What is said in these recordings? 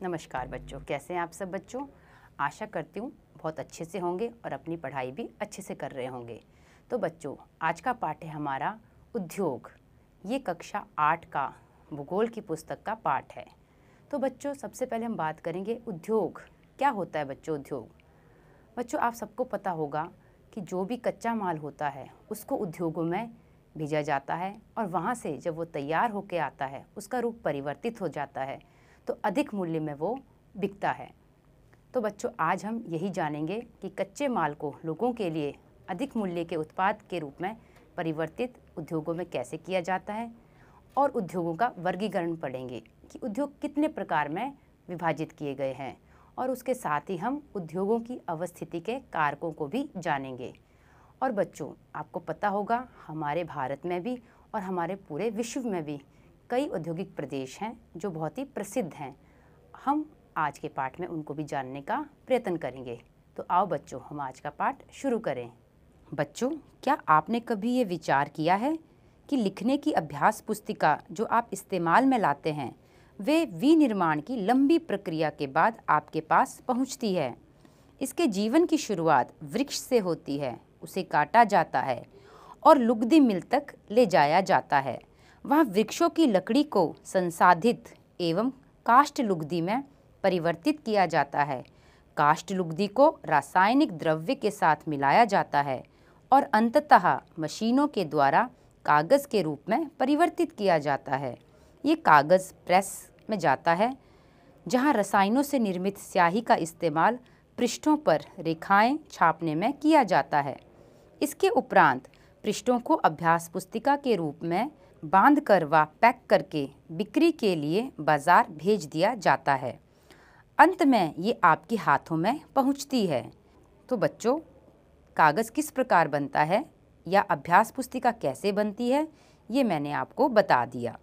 नमस्कार बच्चों, कैसे हैं आप सब बच्चों। आशा करती हूँ बहुत अच्छे से होंगे और अपनी पढ़ाई भी अच्छे से कर रहे होंगे। तो बच्चों, आज का पाठ है हमारा उद्योग। ये कक्षा 8 का भूगोल की पुस्तक का पाठ है। तो बच्चों, सबसे पहले हम बात करेंगे उद्योग क्या होता है। बच्चों, आप सबको पता होगा कि जो भी कच्चा माल होता है उसको उद्योगों में भेजा जाता है और वहाँ से जब वो तैयार होकर आता है उसका रूप परिवर्तित हो जाता है तो अधिक मूल्य में वो बिकता है। तो बच्चों, आज हम यही जानेंगे कि कच्चे माल को लोगों के लिए अधिक मूल्य के उत्पाद के रूप में परिवर्तित उद्योगों में कैसे किया जाता है और उद्योगों का वर्गीकरण पढ़ेंगे कि उद्योग कितने प्रकार में विभाजित किए गए हैं और उसके साथ ही हम उद्योगों की अवस्थिति के कारकों को भी जानेंगे। और बच्चों, आपको पता होगा हमारे भारत में भी और हमारे पूरे विश्व में भी कई औद्योगिक प्रदेश हैं जो बहुत ही प्रसिद्ध हैं। हम आज के पाठ में उनको भी जानने का प्रयत्न करेंगे। तो आओ बच्चों, हम आज का पाठ शुरू करें। बच्चों, क्या आपने कभी ये विचार किया है कि लिखने की अभ्यास पुस्तिका जो आप इस्तेमाल में लाते हैं वे विनिर्माण की लंबी प्रक्रिया के बाद आपके पास पहुंचती है। इसके जीवन की शुरुआत वृक्ष से होती है, उसे काटा जाता है और लुगदी मिल तक ले जाया जाता है। वहाँ वृक्षों की लकड़ी को संसाधित एवं काष्ठ लुगदी में परिवर्तित किया जाता है। काष्ठ लुगदी को रासायनिक द्रव्य के साथ मिलाया जाता है और अंततः मशीनों के द्वारा कागज़ के रूप में परिवर्तित किया जाता है। ये कागज़ प्रेस में जाता है जहाँ रसायनों से निर्मित स्याही का इस्तेमाल पृष्ठों पर रेखाएं छापने में किया जाता है। इसके उपरांत पृष्ठों को अभ्यास पुस्तिका के रूप में बांधकर व पैक करके बिक्री के लिए बाजार भेज दिया जाता है। अंत में ये आपके हाथों में पहुंचती है। तो बच्चों, कागज़ किस प्रकार बनता है या अभ्यास पुस्तिका कैसे बनती है ये मैंने आपको बता दिया।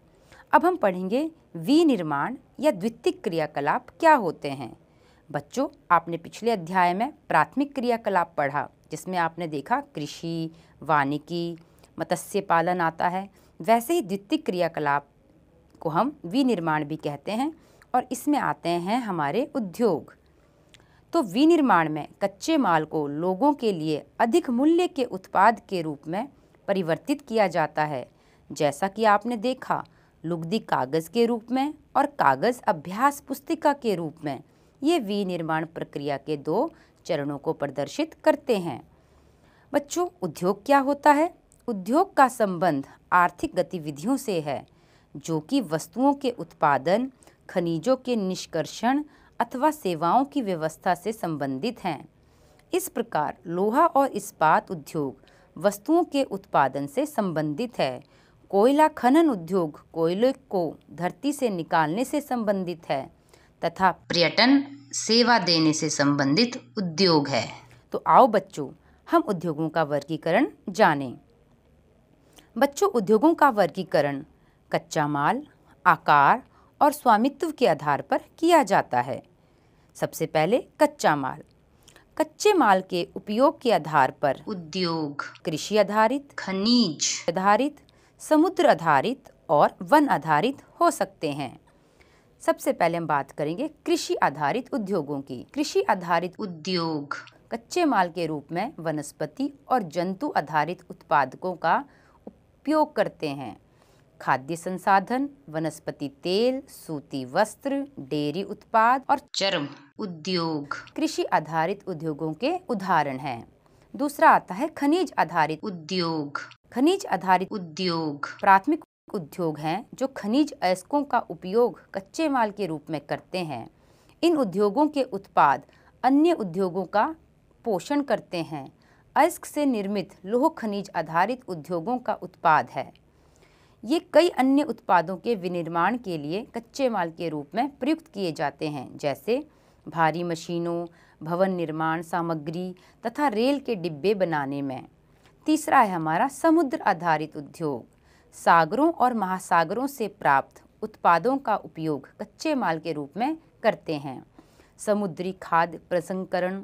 अब हम पढ़ेंगे विनिर्माण या द्वितीयक क्रियाकलाप क्या होते हैं। बच्चों, आपने पिछले अध्याय में प्राथमिक क्रियाकलाप पढ़ा जिसमें आपने देखा कृषि, वानिकी, मत्स्य पालन आता है। वैसे ही द्वितीयक क्रियाकलाप को हम विनिर्माण भी कहते हैं और इसमें आते हैं हमारे उद्योग। तो विनिर्माण में कच्चे माल को लोगों के लिए अधिक मूल्य के उत्पाद के रूप में परिवर्तित किया जाता है। जैसा कि आपने देखा, लुगदी कागज़ के रूप में और कागज़ अभ्यास पुस्तिका के रूप में। ये विनिर्माण प्रक्रिया के 2 चरणों को प्रदर्शित करते हैं। बच्चों, उद्योग क्या होता है? उद्योग का संबंध आर्थिक गतिविधियों से है जो कि वस्तुओं के उत्पादन, खनिजों के निष्कर्षण अथवा सेवाओं की व्यवस्था से संबंधित हैं। इस प्रकार लोहा और इस्पात उद्योग वस्तुओं के उत्पादन से संबंधित है। कोयला खनन उद्योग कोयले को धरती से निकालने से संबंधित है तथा पर्यटन सेवा देने से संबंधित उद्योग है। तो आओ बच्चों, हम उद्योगों का वर्गीकरण जानें। बच्चों, उद्योगों का वर्गीकरण कच्चा माल, आकार और स्वामित्व के आधार पर किया जाता है। सबसे पहले कच्चा माल। कच्चे माल के उपयोग के आधार पर उद्योग कृषि आधारित, खनिज आधारित, समुद्र आधारित और वन आधारित हो सकते हैं। सबसे पहले हम बात करेंगे कृषि आधारित उद्योगों की। कृषि आधारित उद्योग कच्चे माल के रूप में वनस्पति और जंतु आधारित उत्पादकों का उपयोग करते हैं। खाद्य संसाधन, वनस्पति तेल, सूती वस्त्र, डेयरी उत्पाद और चर्म उद्योग कृषि आधारित उद्योगों के उदाहरण हैं। दूसरा आता है खनिज आधारित उद्योग। खनिज आधारित उद्योग प्राथमिक उद्योग हैं जो खनिज अयस्कों का उपयोग कच्चे माल के रूप में करते हैं। इन उद्योगों के उत्पाद अन्य उद्योगों का पोषण करते हैं। अयस्क से निर्मित लौह खनिज आधारित उद्योगों का उत्पाद है। ये कई अन्य उत्पादों के विनिर्माण के लिए कच्चे माल के रूप में प्रयुक्त किए जाते हैं, जैसे भारी मशीनों, भवन निर्माण सामग्री तथा रेल के डिब्बे बनाने में। तीसरा है हमारा समुद्र आधारित उद्योग। सागरों और महासागरों से प्राप्त उत्पादों का उपयोग कच्चे माल के रूप में करते हैं। समुद्री खाद्य प्रसंस्करण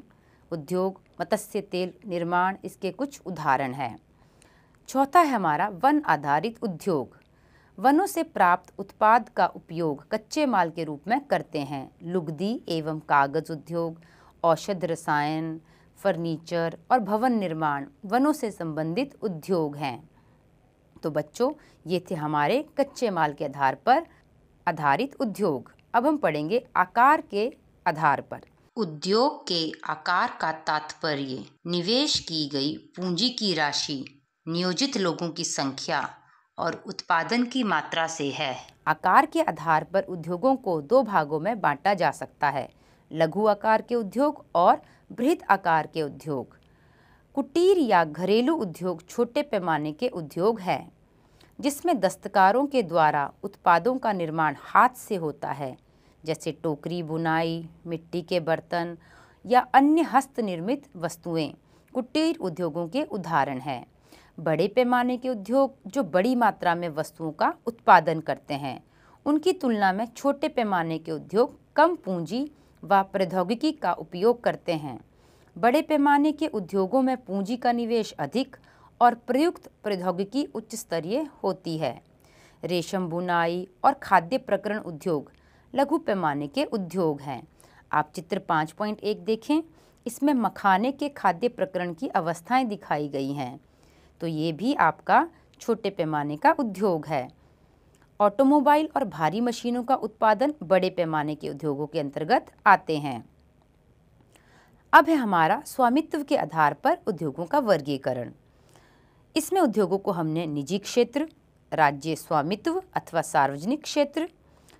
उद्योग, मत्स्य तेल निर्माण इसके कुछ उदाहरण हैं। चौथा है हमारा वन आधारित उद्योग। वनों से प्राप्त उत्पाद का उपयोग कच्चे माल के रूप में करते हैं। लुगदी एवं कागज उद्योग, औषध रसायन, फर्नीचर और भवन निर्माण वनों से संबंधित उद्योग हैं। तो बच्चों, ये थे हमारे कच्चे माल के आधार पर आधारित उद्योग। अब हम पढ़ेंगे आकार के आधार पर। उद्योग के आकार का तात्पर्य निवेश की गई पूंजी की राशि, नियोजित लोगों की संख्या और उत्पादन की मात्रा से है। आकार के आधार पर उद्योगों को दो भागों में बांटा जा सकता है, लघु आकार के उद्योग और बृहद आकार के उद्योग। कुटीर या घरेलू उद्योग छोटे पैमाने के उद्योग है, जिसमें दस्तकारों के द्वारा उत्पादों का निर्माण हाथ से होता है, जैसे टोकरी बुनाई, मिट्टी के बर्तन या अन्य हस्तनिर्मित वस्तुएं कुटीर उद्योगों के उदाहरण हैं। बड़े पैमाने के उद्योग जो बड़ी मात्रा में वस्तुओं का उत्पादन करते हैं, उनकी तुलना में छोटे पैमाने के उद्योग कम पूंजी व प्रौद्योगिकी का उपयोग करते हैं। बड़े पैमाने के उद्योगों में पूंजी का निवेश अधिक और प्रयुक्त प्रौद्योगिकी उच्च स्तरीय होती है। रेशम बुनाई और खाद्य प्रक्ररण उद्योग लघु पैमाने के उद्योग हैं। आप चित्र 5.1 देखें, इसमें मखाने के खाद्य प्रक्ररण की अवस्थाएं दिखाई गई हैं। तो ये भी आपका छोटे पैमाने का उद्योग है। ऑटोमोबाइल और भारी मशीनों का उत्पादन बड़े पैमाने के उद्योगों के अंतर्गत आते हैं। अब है हमारा स्वामित्व के आधार पर उद्योगों का वर्गीकरण। इसमें उद्योगों को हमने निजी क्षेत्र, राज्य स्वामित्व अथवा सार्वजनिक क्षेत्र,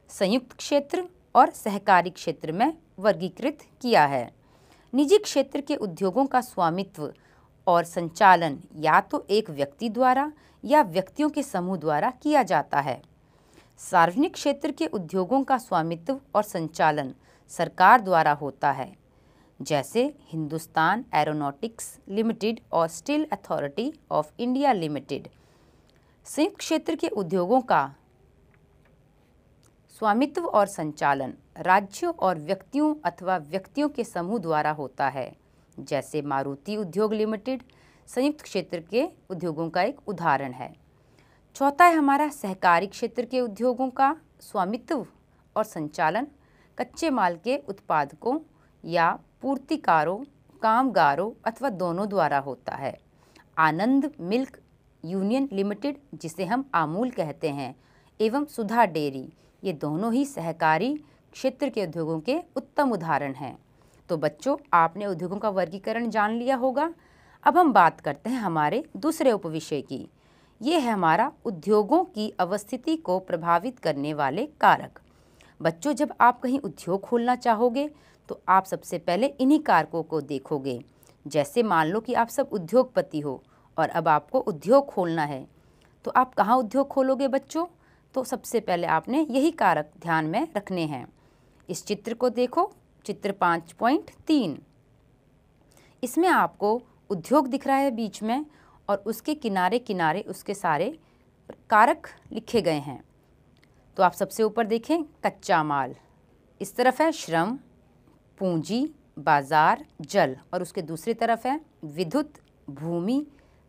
संयुक्त क्षेत्र और सहकारी क्षेत्र में वर्गीकृत किया है। निजी क्षेत्र के उद्योगों का स्वामित्व और संचालन या तो एक व्यक्ति द्वारा या व्यक्तियों के समूह द्वारा किया जाता है। सार्वजनिक क्षेत्र के उद्योगों का स्वामित्व और संचालन सरकार द्वारा होता है, जैसे हिंदुस्तान एरोनॉटिक्स लिमिटेड और steel authority of India limited. संयुक्त क्षेत्र के उद्योगों का स्वामित्व और संचालन राज्यों और व्यक्तियों अथवा व्यक्तियों के समूह द्वारा होता है, जैसे मारुति उद्योग लिमिटेड संयुक्त क्षेत्र के उद्योगों का एक उदाहरण है। चौथा है हमारा सहकारी क्षेत्र के उद्योगों का स्वामित्व और संचालन कच्चे माल के उत्पादकों या पूर्तिकारों, कामगारों अथवा दोनों द्वारा होता है। आनंद मिल्क यूनियन लिमिटेड, जिसे हम आमूल कहते हैं, एवं सुधा डेयरी, ये दोनों ही सहकारी क्षेत्र के उद्योगों के उत्तम उदाहरण हैं। तो बच्चों, आपने उद्योगों का वर्गीकरण जान लिया होगा। अब हम बात करते हैं हमारे दूसरे उपविषय की। ये है हमारा उद्योगों की अवस्थिति को प्रभावित करने वाले कारक। बच्चों, जब आप कहीं उद्योग खोलना चाहोगे तो आप सबसे पहले इन्हीं कारकों को देखोगे। जैसे मान लो कि आप सब उद्योगपति हो और अब आपको उद्योग खोलना है, तो आप कहाँ उद्योग खोलोगे बच्चों? तो सबसे पहले आपने यही कारक ध्यान में रखने हैं। इस चित्र को देखो, चित्र 5.3। इसमें आपको उद्योग दिख रहा है बीच में और उसके किनारे किनारे उसके सारे कारक लिखे गए हैं। तो आप सबसे ऊपर देखें, कच्चा माल, इस तरफ है श्रम, पूंजी, बाजार, जल, और उसके दूसरी तरफ है विद्युत, भूमि,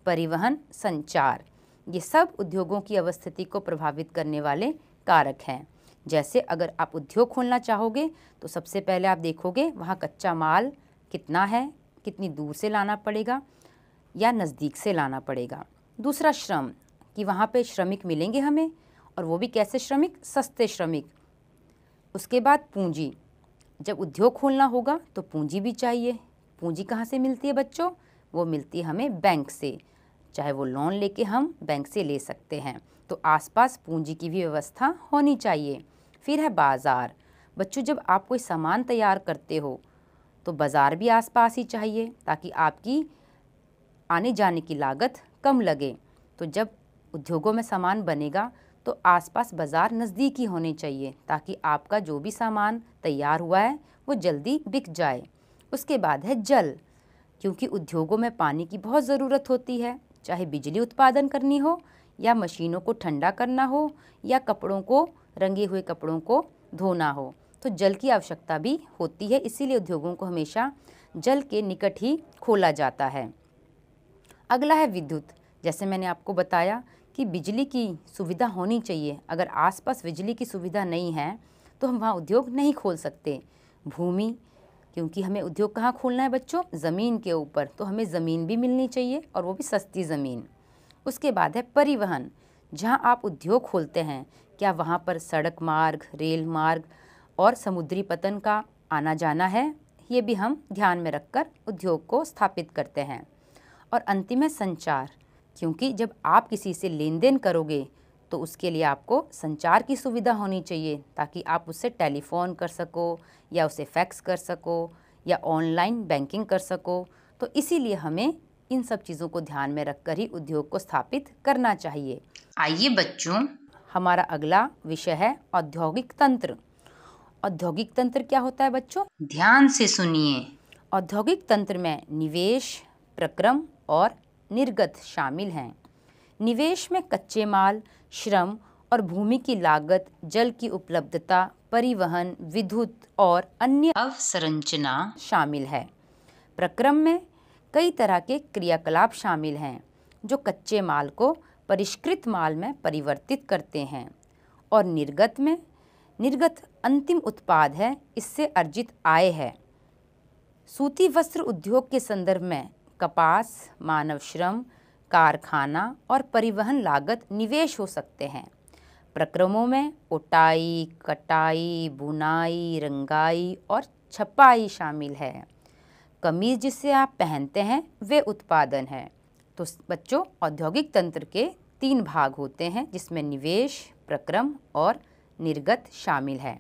परिवहन, संचार। ये सब उद्योगों की अवस्थिति को प्रभावित करने वाले कारक हैं। जैसे अगर आप उद्योग खोलना चाहोगे तो सबसे पहले आप देखोगे वहाँ कच्चा माल कितना है, कितनी दूर से लाना पड़ेगा या नज़दीक से लाना पड़ेगा। दूसरा श्रम, कि वहाँ पे श्रमिक मिलेंगे हमें, और वो भी कैसे श्रमिक? सस्ते श्रमिक। उसके बाद पूंजी, जब उद्योग खोलना होगा तो पूंजी भी चाहिए। पूंजी कहाँ से मिलती है बच्चों? वो मिलती है हमें बैंक से, चाहे वो लोन लेके हम बैंक से ले सकते हैं। तो आसपास पूंजी की भी व्यवस्था होनी चाहिए। फिर है बाज़ार। बच्चों, जब आप कोई सामान तैयार करते हो तो बाज़ार भी आसपास ही चाहिए ताकि आपकी आने जाने की लागत कम लगे। तो जब उद्योगों में सामान बनेगा तो आसपास बाज़ार नज़दीक ही होने चाहिए ताकि आपका जो भी सामान तैयार हुआ है वो जल्दी बिक जाए। उसके बाद है जल, क्योंकि उद्योगों में पानी की बहुत ज़रूरत होती है, चाहे बिजली उत्पादन करनी हो या मशीनों को ठंडा करना हो या कपड़ों को, रंगे हुए कपड़ों को धोना हो, तो जल की आवश्यकता भी होती है। इसीलिए उद्योगों को हमेशा जल के निकट ही खोला जाता है। अगला है विद्युत। जैसे मैंने आपको बताया कि बिजली की सुविधा होनी चाहिए। अगर आसपास बिजली की सुविधा नहीं है तो हम वहाँ उद्योग नहीं खोल सकते। भूमि, क्योंकि हमें उद्योग कहाँ खोलना है बच्चों? ज़मीन के ऊपर, तो हमें ज़मीन भी मिलनी चाहिए और वो भी सस्ती ज़मीन। उसके बाद है परिवहन। जहाँ आप उद्योग खोलते हैं, क्या वहाँ पर सड़क मार्ग, रेल मार्ग और समुद्री पतन का आना जाना है? ये भी हम ध्यान में रखकर उद्योग को स्थापित करते हैं। और अंतिम है संचार, क्योंकि जब आप किसी से लेन देन करोगे तो उसके लिए आपको संचार की सुविधा होनी चाहिए, ताकि आप उससे टेलीफोन कर सको या उसे फैक्स कर सको या ऑनलाइन बैंकिंग कर सको। तो इसीलिए हमें इन सब चीज़ों को ध्यान में रखकर ही उद्योग को स्थापित करना चाहिए। आइए बच्चों, हमारा अगला विषय है औद्योगिक तंत्र। औद्योगिक तंत्र क्या होता है बच्चों? ध्यान से सुनिए। औद्योगिक तंत्र में निवेश, प्रक्रम और निर्गत शामिल हैं। निवेश में कच्चे माल, श्रम और भूमि की लागत, जल की उपलब्धता, परिवहन, विद्युत और अन्य अवसंरचना शामिल है। प्रक्रम में कई तरह के क्रियाकलाप शामिल हैं जो कच्चे माल को परिष्कृत माल में परिवर्तित करते हैं। और निर्गत अंतिम उत्पाद है, इससे अर्जित आय है। सूती वस्त्र उद्योग के संदर्भ में कपास, मानव श्रम, कारखाना और परिवहन लागत निवेश हो सकते हैं। प्रक्रमों में उटाई, कटाई, बुनाई, रंगाई और छपाई शामिल है। कमीज जिसे आप पहनते हैं वे उत्पादन है। तो बच्चों, औद्योगिक तंत्र के 3 भाग होते हैं, जिसमें निवेश, प्रक्रम और निर्गत शामिल है।